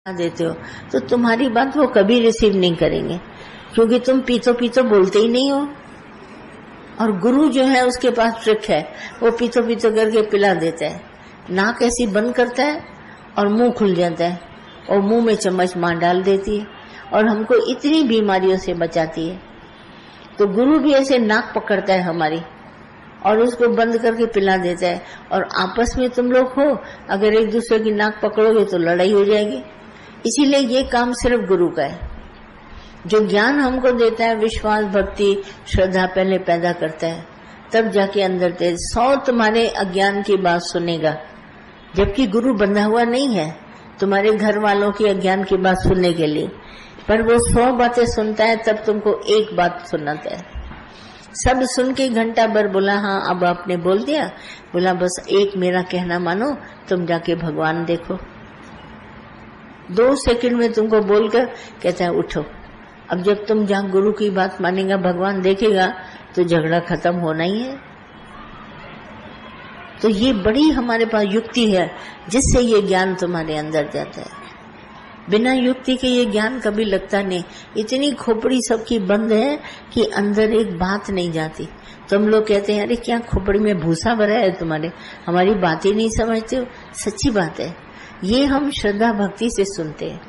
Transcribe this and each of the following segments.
देते हो तो तुम्हारी बात वो कभी रिसीव नहीं करेंगे, क्योंकि तुम पीतो पीतो बोलते ही नहीं हो। और गुरु जो है उसके पास ट्रिक है, वो पीतो पीतो करके पिला देता है। नाक ऐसी बंद करता है और मुंह खुल जाता है और मुंह में चम्मच मार डाल देती है और हमको इतनी बीमारियों से बचाती है। तो गुरु भी ऐसे नाक पकड़ता है हमारी और उसको बंद करके पिला देता है। और आपस में तुम लोग हो, अगर एक दूसरे की नाक पकड़ोगे तो लड़ाई हो जाएगी। इसीलिए ये काम सिर्फ गुरु का है। जो ज्ञान हमको देता है, विश्वास, भक्ति, श्रद्धा पहले पैदा करता है, तब जाके अंदर तेज 100 तुम्हारे अज्ञान की बात सुनेगा, जबकि गुरु बंधा हुआ नहीं है तुम्हारे घर वालों की अज्ञान की बात सुनने के लिए, पर वो 100 बातें सुनता है, तब तुमको एक बात सुनाता है। सब सुन के घंटा भर बोला हाँ अब आपने बोल दिया, बोला बस एक मेरा कहना मानो, तुम जाके भगवान देखो। 2 सेकंड में तुमको बोलकर कहता है उठो। अब जब तुम जहाँ गुरु की बात मानेगा, भगवान देखेगा, तो झगड़ा खत्म होना ही है। तो ये बड़ी हमारे पास युक्ति है जिससे ये ज्ञान तुम्हारे अंदर जाता है। बिना युक्ति के ये ज्ञान कभी लगता नहीं। इतनी खोपड़ी सबकी बंद है कि अंदर एक बात नहीं जाती। तुम लोग कहते हैं अरे क्या खोपड़ी में भूसा भरा है तुम्हारे, हमारी बात ही नहीं समझते हो। सच्ची बात है, ये हम श्रद्धा भक्ति से सुनते हैं।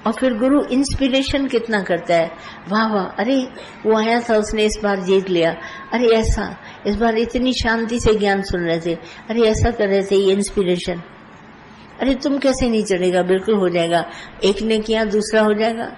और फिर गुरु इंस्पिरेशन कितना करता है, वाह वाह, अरे वो आया था उसने इस बार जीत लिया, अरे ऐसा इस बार इतनी शांति से ज्ञान सुन रहे थे, अरे ऐसा कर रहे थे, ये इंस्पिरेशन। अरे तुम कैसे नहीं चढ़ेगा, बिल्कुल हो जाएगा। एक ने किया दूसरा हो जाएगा।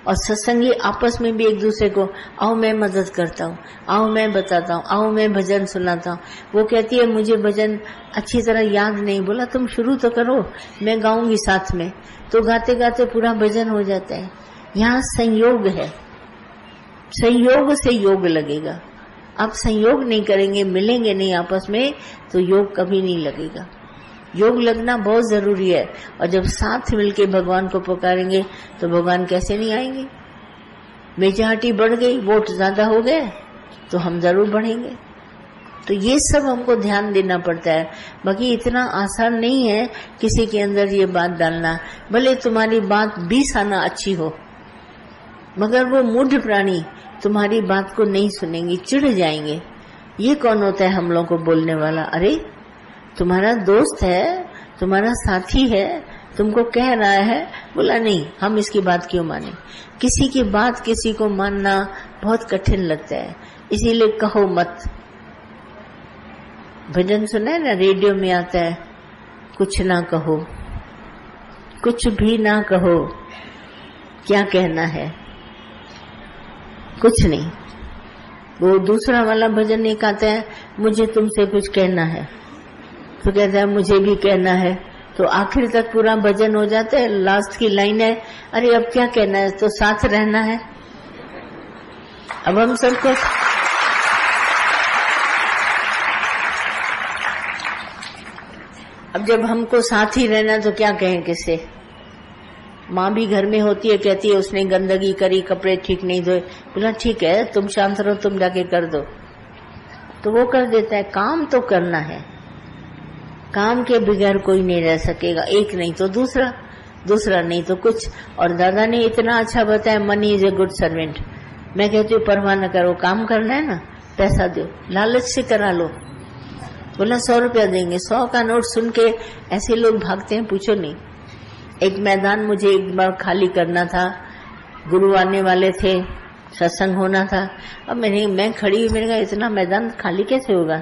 और सत्संगी आपस में भी एक दूसरे को, आओ मैं मदद करता हूँ, आओ मैं बताता हूँ, आओ मैं भजन सुनाता हूँ। वो कहती है मुझे भजन अच्छी तरह याद नहीं, बोला तुम शुरू तो करो, मैं गाऊंगी साथ में। तो गाते गाते पूरा भजन हो जाता है। यहाँ संयोग है, संयोग से योग लगेगा। आप संयोग नहीं करेंगे, मिलेंगे नहीं आपस में, तो योग कभी नहीं लगेगा। योग लगना बहुत जरूरी है। और जब साथ मिलके भगवान को पुकारेंगे तो भगवान कैसे नहीं आएंगे। मेजॉरिटी बढ़ गई, वोट ज्यादा हो गए, तो हम जरूर बढ़ेंगे। तो ये सब हमको ध्यान देना पड़ता है। बाकी इतना आसान नहीं है किसी के अंदर ये बात डालना। भले तुम्हारी बात 20 आना अच्छी हो, मगर वो मूढ़ प्राणी तुम्हारी बात को नहीं सुनेंगे, चिढ़ जाएंगे। ये कौन होता है हम लोग को बोलने वाला? अरे तुम्हारा दोस्त है, तुम्हारा साथी है, तुमको कह रहा है, बोला नहीं हम इसकी बात क्यों माने। किसी की बात किसी को मानना बहुत कठिन लगता है, इसीलिए कहो मत। भजन सुना है ना, रेडियो में आता है, कुछ ना कहो, कुछ भी ना कहो, क्या कहना है, कुछ नहीं। वो दूसरा वाला भजन एक आता है, मुझे तुमसे कुछ कहना है, तो कहता है मुझे भी कहना है। तो आखिर तक पूरा भजन हो जाता है, लास्ट की लाइन है, अरे अब क्या कहना है, तो साथ रहना है। अब हम सबको अब जब हमको साथ ही रहना तो क्या कहें किससे। माँ भी घर में होती है, कहती है उसने गंदगी करी, कपड़े ठीक नहीं धोए, बोला ठीक है तुम शांत रहो, तुम जाके कर दो, तो वो कर देता है। काम तो करना है, काम के बगैर कोई नहीं रह सकेगा। एक नहीं तो दूसरा, दूसरा नहीं तो कुछ। और दादा ने इतना अच्छा बताया, money is a good servant. मैं कहती हूँ परवाह न करो, काम करना है ना, पैसा दो, लालच से करा लो। बोला 100 रुपया देंगे, 100 का नोट सुन के ऐसे लोग भागते हैं, पूछो नहीं। एक मैदान मुझे एक बार खाली करना था, गुरु आने वाले थे, सत्संग होना था। अब मैं खड़ी हुई, मैंने कहा इतना मैदान खाली कैसे होगा।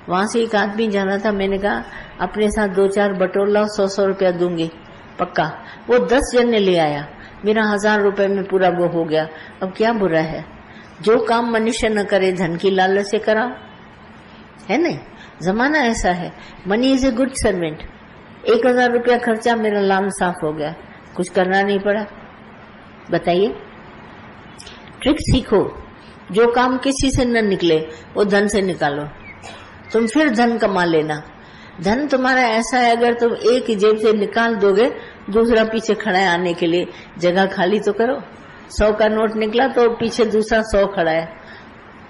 वहां से एक आदमी जाना था, मैंने कहा अपने साथ 2-4 बटोर लाओ, 100 रुपया दूंगी पक्का। वो 10 जन ले आया, मेरा 1000 रुपए में पूरा वो हो गया। अब क्या बुरा है, जो काम मनुष्य न करे धन की लालच से कराओ, है नहीं। जमाना ऐसा है, money is a good servant. 1000 रुपया खर्चा, मेरा लाम साफ हो गया, कुछ करना नहीं पड़ा। बताइए, ट्रिक सीखो, जो काम किसी से न निकले वो धन से निकालो, तुम फिर धन कमा लेना। धन तुम्हारा ऐसा है, अगर तुम एक जेब से निकाल दोगे, दूसरा पीछे खड़ा है आने के लिए, जगह खाली तो करो। 100 का नोट निकला तो पीछे दूसरा 100 खड़ा है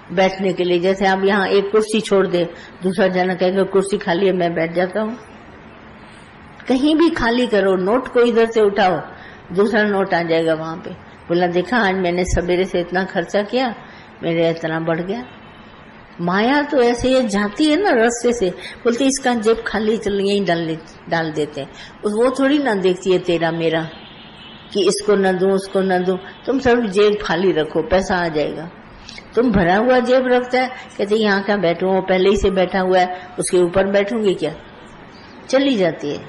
बैठने के लिए। जैसे आप यहाँ एक कुर्सी छोड़ दे, दूसरा जना कहेगा कुर्सी खाली है, मैं बैठ जाता हूँ। कहीं भी खाली करो, नोट को इधर से उठाओ, दूसरा नोट आ जाएगा वहां पे। बोला देखा आज मैंने सवेरे से इतना खर्चा किया, मेरे इतना बढ़ गया। माया तो ऐसे ये जाती है ना रास्ते से, बोलती इसका जेब खाली, चल यही डाल देते हैं। वो थोड़ी ना देखती है तेरा मेरा कि इसको न दूं उसको न दूं। तुम सब जेब खाली रखो, पैसा आ जाएगा। तुम भरा हुआ जेब रखता है, कहते यहाँ क्या बैठूं, वो पहले ही से बैठा हुआ है, उसके ऊपर बैठूंगी क्या, चली जाती है।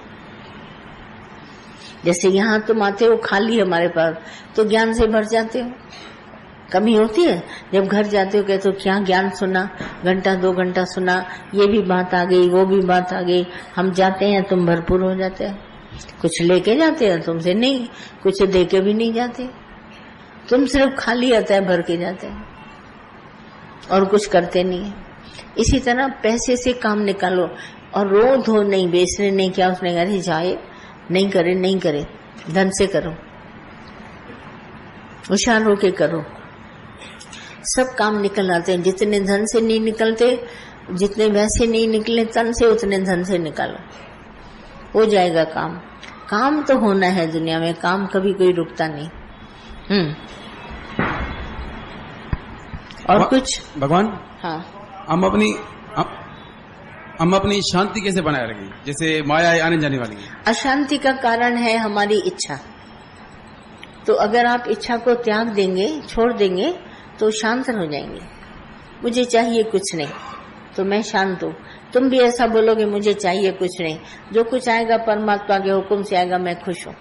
जैसे यहाँ तुम आते हो खाली हमारे पास, तो ज्ञान से भर जाते हो। कमी होती है जब घर जाते हो, कहते हो क्या ज्ञान सुना, घंटा 2 घंटा सुना, ये भी बात आ गई वो भी बात आ गई। हम जाते हैं तुम भरपूर हो जाते हैं, कुछ लेके जाते हैं तुमसे नहीं, कुछ दे के भी नहीं जाते। तुम सिर्फ खाली आता है भर के जाते हैं और कुछ करते नहीं है। इसी तरह पैसे से काम निकालो और रो धो नहीं, बेचने नहीं क्या, उसने कहा जाए नहीं करे, धन से करो, होशियार होके करो, सब काम निकल आते हैं। जितने धन से नहीं निकलते, जितने वैसे नहीं निकले तन से, उतने धन से निकालो, हो जाएगा काम। काम तो होना है दुनिया में, काम कभी कोई रुकता नहीं। और कुछ भगवान, हाँ, हम अपनी शांति कैसे बनाए रखें, जैसे माया आने जाने वाली है। अशांति का कारण है हमारी इच्छा। तो अगर आप इच्छा को त्याग देंगे, छोड़ देंगे, तो शांत हो जाएंगे। मुझे चाहिए कुछ नहीं, तो मैं शांत हूँ। तुम भी ऐसा बोलोगे मुझे चाहिए कुछ नहीं, जो कुछ आएगा परमात्मा के हुक्म से आएगा, मैं खुश हूँ,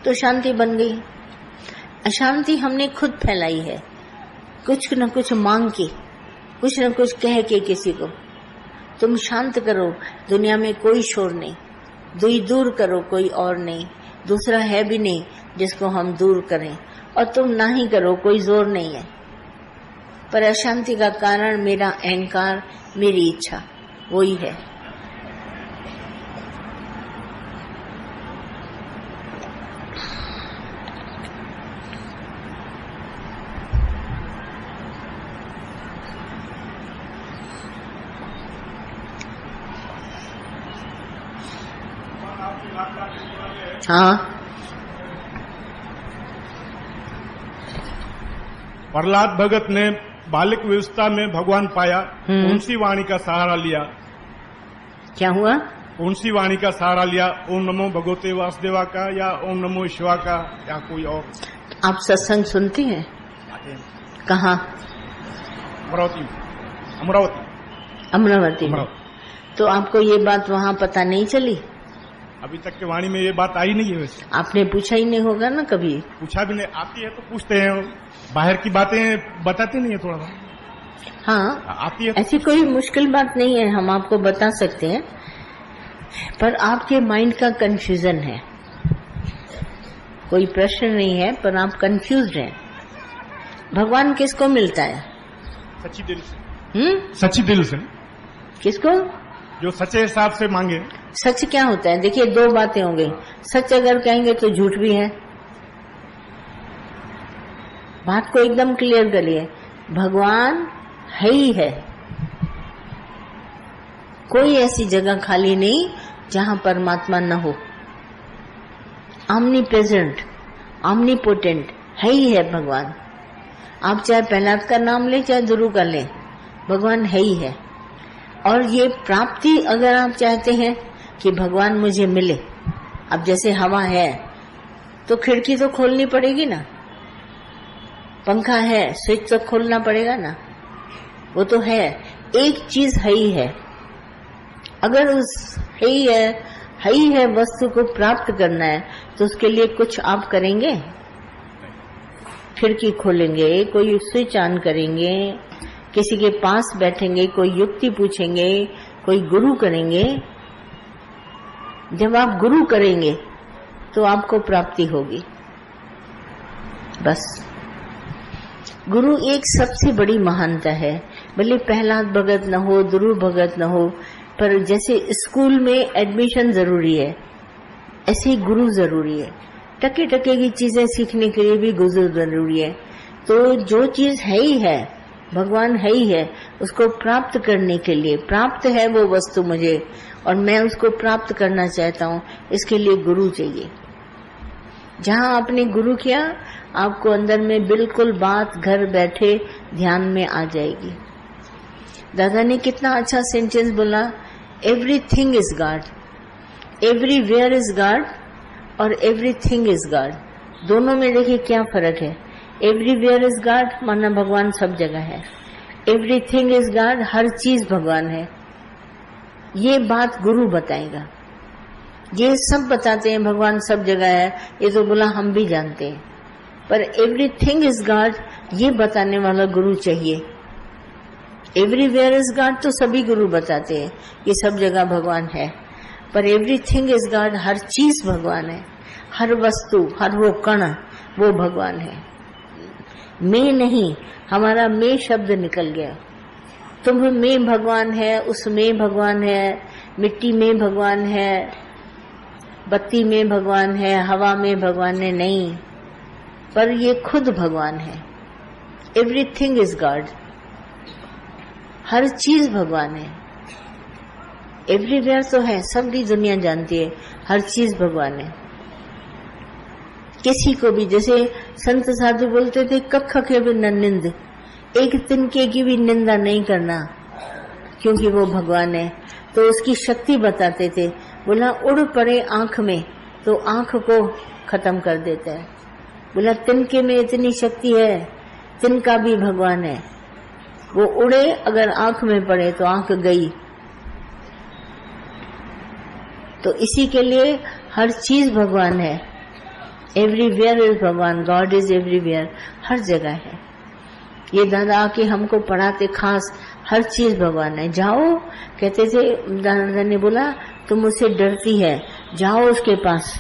तो शांति बन गई। अशांति हमने खुद फैलाई है, कुछ न कुछ मांग के, कुछ न कुछ कह के किसी को। तुम शांत करो, दुनिया में कोई शोर नहीं, दूर करो, कोई और नहीं, दूसरा है भी नहीं जिसको हम दूर करें, और तुम ना ही करो, कोई जोर नहीं है। पर अशांति का कारण मेरा अहंकार, मेरी इच्छा, वही है। हाँ, प्रहलाद भगत ने बालिक व्यवस्था में भगवान पाया, कौन सी वाणी का सहारा लिया? क्या हुआ? कौन सी वाणी का सहारा लिया? ओम नमो भगवते वासुदेवा का, या ओम नमो शिवा का, या कोई और? आप सत्संग सुनते हैं? कहाँ? अमरावती में। तो आपको ये बात वहाँ पता नहीं चली? अभी तक के वाणी में ये बात आई नहीं है। वैसे आपने पूछा ही नहीं होगा ना कभी? पूछा भी नहीं, आती है तो पूछते हैं, बाहर की बातें बताते नहीं है थोड़ा। हाँ, आती है। ऐसी कोई मुश्किल बात नहीं है, हम आपको बता सकते हैं, पर आपके माइंड का कंफ्यूजन है। कोई प्रश्न नहीं है, पर आप कंफ्यूज हैं। भगवान किसको मिलता है? सच्ची दिल से। सच्ची दिल से। किसको? जो सच्चे हिसाब से मांगे। सच क्या होता है? देखिए, 2 बातें हो गई। सच अगर कहेंगे तो झूठ भी है। बात को एकदम क्लियर करिए, भगवान है ही है। कोई ऐसी जगह खाली नहीं जहां परमात्मा न हो। ऑमनी प्रेजेंट, ऑमनी पोटेंट है ही है भगवान। आप चाहे प्रहलाद का नाम लें, चाहे ध्रुव का लें, भगवान है ही है। और ये प्राप्ति अगर आप चाहते हैं कि भगवान मुझे मिले, अब जैसे हवा है तो खिड़की तो खोलनी पड़ेगी ना, पंखा है स्विच तो खोलना पड़ेगा ना, वो तो है। एक चीज है ही है। अगर उस है ही है वस्तु को प्राप्त करना है, तो उसके लिए कुछ आप करेंगे? खिड़की खोलेंगे, कोई स्विच ऑन करेंगे, किसी के पास बैठेंगे, कोई युक्ति पूछेंगे, कोई गुरु करेंगे। जब आप गुरु करेंगे तो आपको प्राप्ति होगी। बस गुरु एक सबसे बड़ी महानता है। भले प्रहलाद भगत न हो, ध्रुव भगत न हो, पर जैसे स्कूल में एडमिशन जरूरी है, ऐसे ही गुरु जरूरी है। टके टके की चीजें सीखने के लिए भी गुरु जरूरी है। तो जो चीज है ही है, भगवान है ही है। उसको प्राप्त करने के लिए, प्राप्त है वो वस्तु मुझे और मैं उसको प्राप्त करना चाहता हूँ, इसके लिए गुरु चाहिए। जहाँ आपने गुरु किया, आपको अंदर में बिल्कुल बात घर बैठे ध्यान में आ जाएगी। दादा ने कितना अच्छा सेंटेंस बोला, everything is God, everywhere is God और एवरीथिंग इज गॉड। दोनों में देखिए क्या फर्क है। एवरीवेयर इज गॉड माना भगवान सब जगह है, एवरीथिंग इज गॉड हर चीज भगवान है। ये बात गुरु बताएगा। ये सब बताते हैं भगवान सब जगह है, ये तो बोला हम भी जानते हैं, पर एवरीथिंग इज गॉड ये बताने वाला गुरु चाहिए। एवरीवेयर इज गॉड तो सभी गुरु बताते हैं, ये सब जगह भगवान है, पर एवरीथिंग इज गॉड हर चीज भगवान है, हर वस्तु, हर वो कण वो भगवान है। मैं नहीं, हमारा मैं शब्द निकल गया। तुम में भगवान है, उसमें भगवान है, मिट्टी में भगवान है, बत्ती में भगवान है, हवा में भगवान है, नहीं, पर ये खुद भगवान है। एवरीथिंग इज गॉड, हर चीज भगवान है। एवरीवेयर तो है, सबकी दुनिया जानती है, हर चीज भगवान है। किसी को भी, जैसे संत साधु बोलते थे, कख के भी न निंद, एक तिनके की भी निंदा नहीं करना, क्योंकि वो भगवान है। तो उसकी शक्ति बताते थे, बोला उड़ पड़े आंख में तो आंख को खत्म कर देता है। बोला तिनके में इतनी शक्ति है, तिनका भी भगवान है, वो उड़े अगर आंख में पड़े तो आंख गई। तो इसी के लिए हर चीज भगवान है। एवरीवेयर इज भगवान, गॉड इज एवरीवेयर, हर जगह है। ये दादा आके हमको पढ़ाते, खास हर चीज भगवान है। जाओ, कहते थे दादा ने बोला तुम मुझसे डरती है, जाओ उसके पास,